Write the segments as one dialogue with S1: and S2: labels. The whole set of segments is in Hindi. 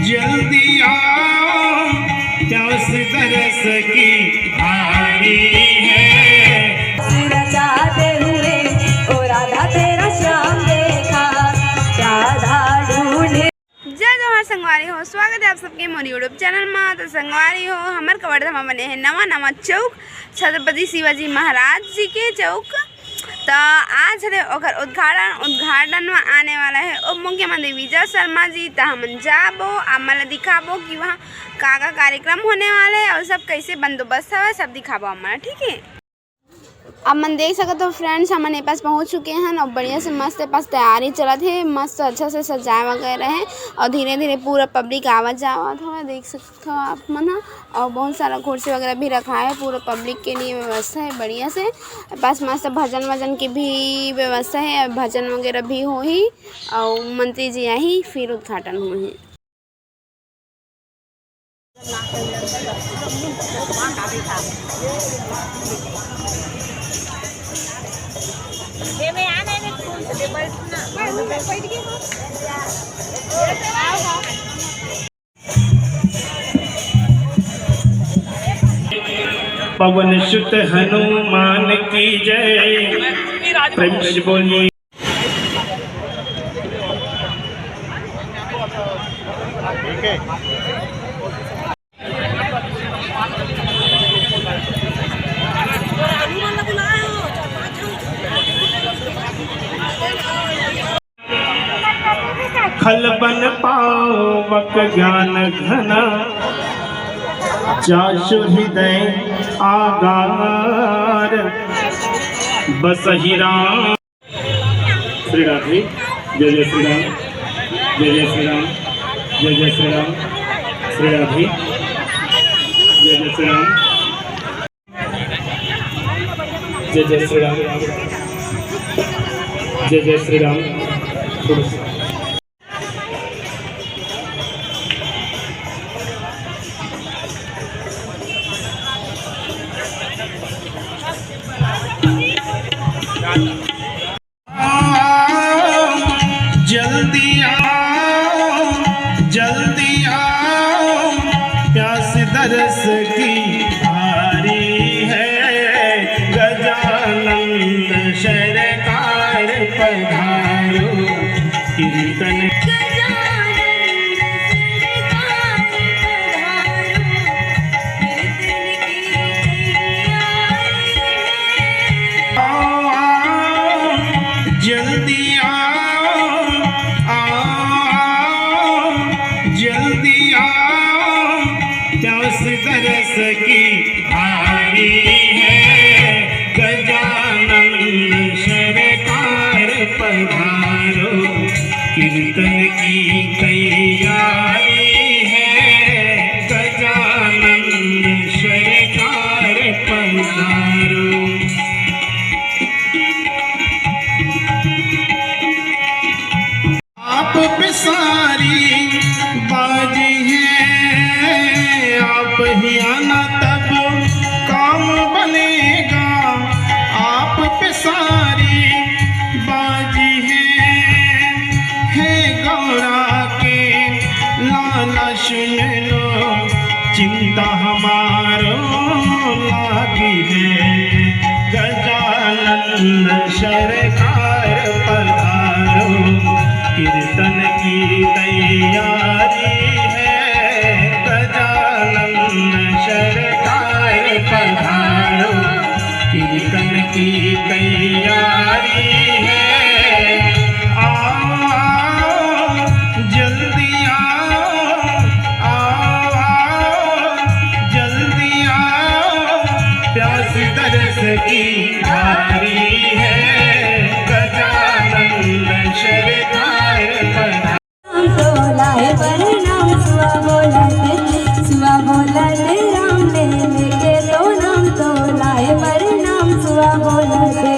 S1: जल्दी आओ प्यास तरस की भारी है।
S2: जाते हुए ओ राधा तेरा श्याम देखा, राधा ढूंढे।
S3: जय जोहार संगवारी हो, स्वागत है आप सबके मोर यूट्यूब चैनल में। तो संगवारी हो, हमार कवर्धा में बने हैं नवा चौक, छत्रपति शिवाजी महाराज जी के चौक। तो आज है ओकर उद्घाटन में आने वाला है उप मुख्यमंत्री विजय शर्मा जी। तो हम जाबो आमला दिखाबो कि वहाँ का कार्यक्रम होने वाला है और सब कैसे बंदोबस्त है, सब दिखाबो हमारा, ठीक है। अब मन देख सकते हो फ्रेंड्स, हमारे पास पहुंच चुके हैं और बढ़िया से मस्त पास तैयारी चलत है, मस्त अच्छा से सजाए वगैरह है और धीरे धीरे पूरा पब्लिक आवाज जावत हो, देख सकते हो आप मन। और बहुत सारा कुर्सी वगैरह भी रखा है, पूरा पब्लिक के लिए व्यवस्था है बढ़िया से। पास मस्त भजन वजन की भी व्यवस्था है, भजन वगैरह भी हो ही और मंत्री जी आई फिर उद्घाटन हुए हैं।
S1: पवन सुत हनुमान की जय, प्रेम से बोलिए। खल बन पावक ज्ञान घना, जासु हृदय आगार बसहि राम। श्री राधे, जय जय श्री राम, जय जय श्री राम, जय जय श्री राम। श्री राधे, जय जय श्री राम, जय जय श्री राम, जय जय श्री राम। जल्दी आओ, जल्दी आओ प्यास तरस की भारी है। गजानन सरकार पधारो, कीर्तन जल्दी आओ, जल्दी आओ प्यास तरस की भारी है। गजानन सरकार पधारो, कीर्तन की तैयारी है। गजानन सरकार पधारो। आप पे सारी बाजी है, आप ही आना तब काम बनेगा। आप पे सारी बाजी है गौरा के लाला सुन लो, चिंता हमारो लागी है। गजानन सरकार पधारो, कीर्तन की तैयारी है। गजानन सरकार पधारो, कीर्तन की तैयारी है। आओ जल्दी आओ, जल्दी आओ प्यास तरस की भारी है। गजानन सरकार
S2: लाए परिणाम सुआ बोलते राम ले लेके तो नाम तो लाए परिणाम सुआ बोलते।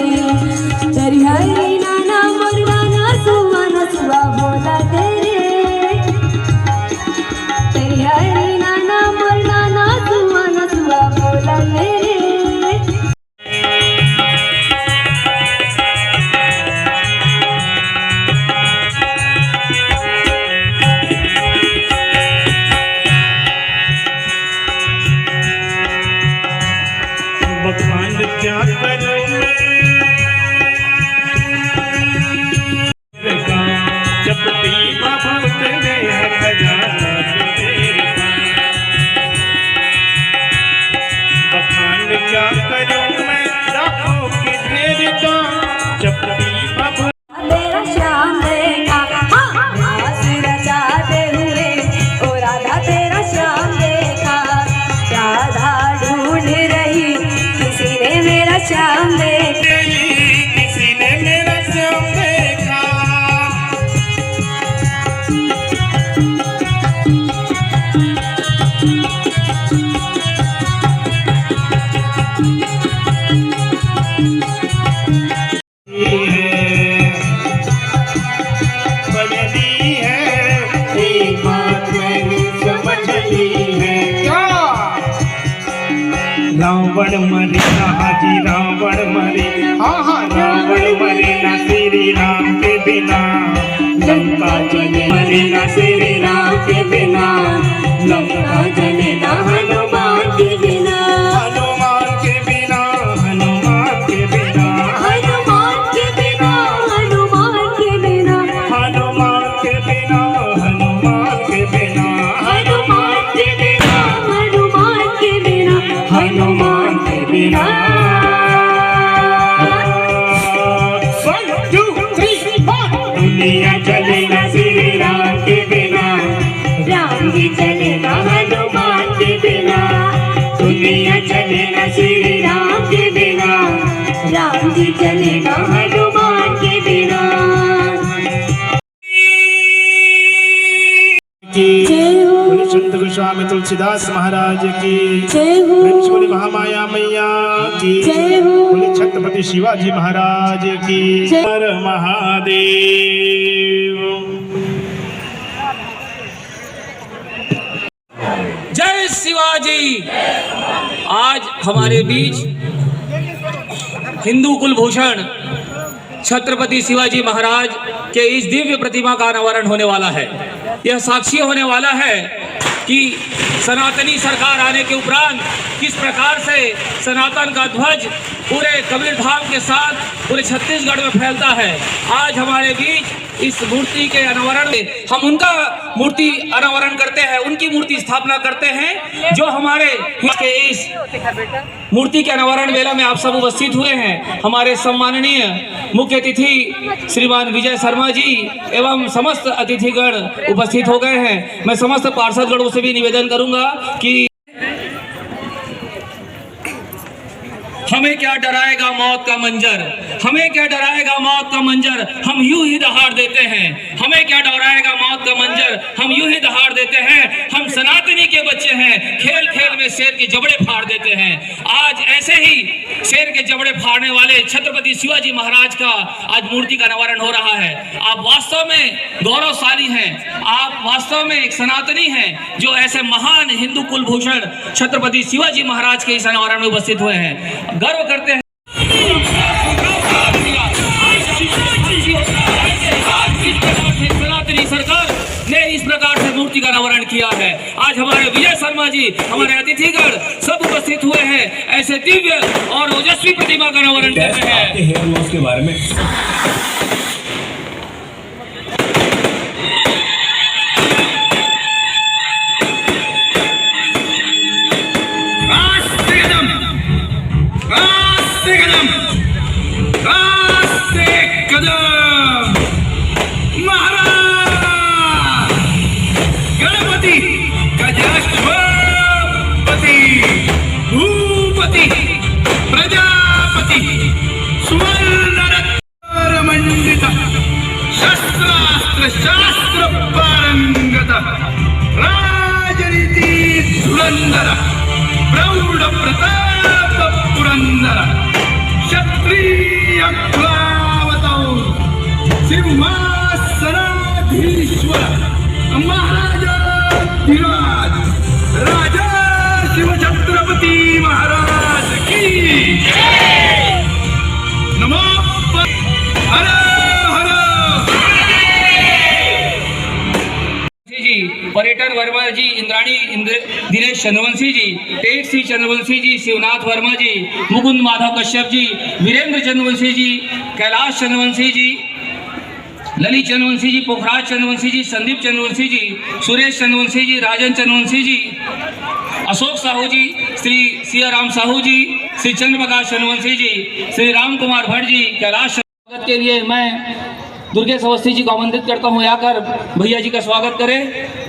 S1: चली है क्या रावण मरे ना हाजी रावण मरे रावण मरे ना श्री राम के बिना लंका जले मरे ना श्री राम के बिना लंका जले ना हनुमान के बिना हनुमान के बिना हनुमान के बिना
S2: हनुमान के बिना हनुमान के बिना
S1: हनुमान के बिना हनुमान के बिना
S2: हनुमान के बिना हनुमान के बिना
S1: हनुमान के बिना 1 2 3 4 दुनिया चले ना श्री राम के बिना
S2: राम जी चले ना हनुमान के बिना
S1: दुनिया चले ना श्री
S2: राम के बिना राम जी चले ना हनुमान के बिना
S1: की
S2: जय हो
S1: बोले संत गोस्वामी तुलसीदास महाराज की
S2: जय हो
S1: प्रेम से बोले महामाया मैया की
S2: जय हो
S1: बोले छत्रपति शिवाजी महाराज की
S2: जय।
S1: हर महादेव
S4: जय शिवाजी। आज हमारे बीच हिंदू कुलभूषण छत्रपति शिवाजी महाराज के इस दिव्य प्रतिमा का अनावरण होने वाला है। यह साक्षी होने वाला है कि सनातनी सरकार आने के उपरांत किस प्रकार से सनातन का ध्वज पूरे कबीरधाम के साथ पूरे छत्तीसगढ़ में फैलता है। आज हमारे बीच इस मूर्ति के अनावरण में हम उनका मूर्ति अनावरण करते हैं, उनकी मूर्ति स्थापना करते हैं जो हमारे के इस मूर्ति के अनावरण मेला में आप सब उपस्थित हुए हैं। हमारे सम्माननीय मुख्य अतिथि श्रीमान विजय शर्मा जी एवं समस्त अतिथिगण उपस्थित हो गए हैं। मैं समस्त पार्षदगणों से भी निवेदन करूंगा कि हमें क्या डराएगा मौत का मंजर, हमें क्या डराएगा मौत का मंजर, हम यूं ही दहाड़ देते हैं। हमें क्या डराएगा मौत का मंजर, हम यूं ही दहाड़ देते हैं। हम सनातनी के बच्चे हैं, खेल खेल में शेर के जबड़े फाड़ देते हैं। आज ऐसे ही शेर के जबड़े फाड़ने वाले छत्रपति शिवाजी महाराज का आज मूर्ति का अनावरण हो रहा है। आप वास्तव में गौरवशाली हैं, आप वास्तव में एक सनातनी हैं जो ऐसे महान हिंदू कुलभूषण छत्रपति शिवाजी महाराज के इस अनावरण में उपस्थित हुए हैं। गर्व करते हैं। सनातनी सरकार ने इस प्रकार से मूर्ति का अनावरण किया है। आज हमारे विजय शर्मा जी, हमारे अतिथिगण सब उपस्थित हुए हैं, ऐसे दिव्य और ओजस्वी प्रतिमा का अनावरण कर रहे हैं।
S5: हेयर लॉस के बारे में
S6: प्रजापति सुवर्णरत्नमण्डित शस्त्रास्त्र शास्त्र पारंगत राजनीति धुरंधर प्रौढ़ प्रताप पुरंदर क्षत्रिय क्लावतौ सिंहासनाधीश्वर महाराजाधिराज राजा शिव छत्रपति महाराज की नमो हर हर
S4: जी, पर्यटन वर्मा जी, इंद्राणी दिनेश चंद्रवंशी जी, टेक सी चंद्रवंशी जी, शिवनाथ वर्मा जी, मुकुंद माधव कश्यप जी, वीरेंद्र चंद्रवंशी जी, कैलाश चंद्रवंशी जी, ललित चंद्रवंशी जी, पोखराज चंद्रवंशी जी, संदीप चंद्रवंशी जी, सुरेश चंद्रवंशी जी, राजन चंद्रवंशी जी, अशोक साहू जी, श्री सियाराम साहू जी, श्री चंद्रप्रकाश चंद्रवंशी जी, श्री राम कुमार भट्ट जी, कैलाश स्वागत के लिए मैं दुर्गेश अवस्थी जी को आमंत्रित करता हूँ, आकर भैया जी का स्वागत करें।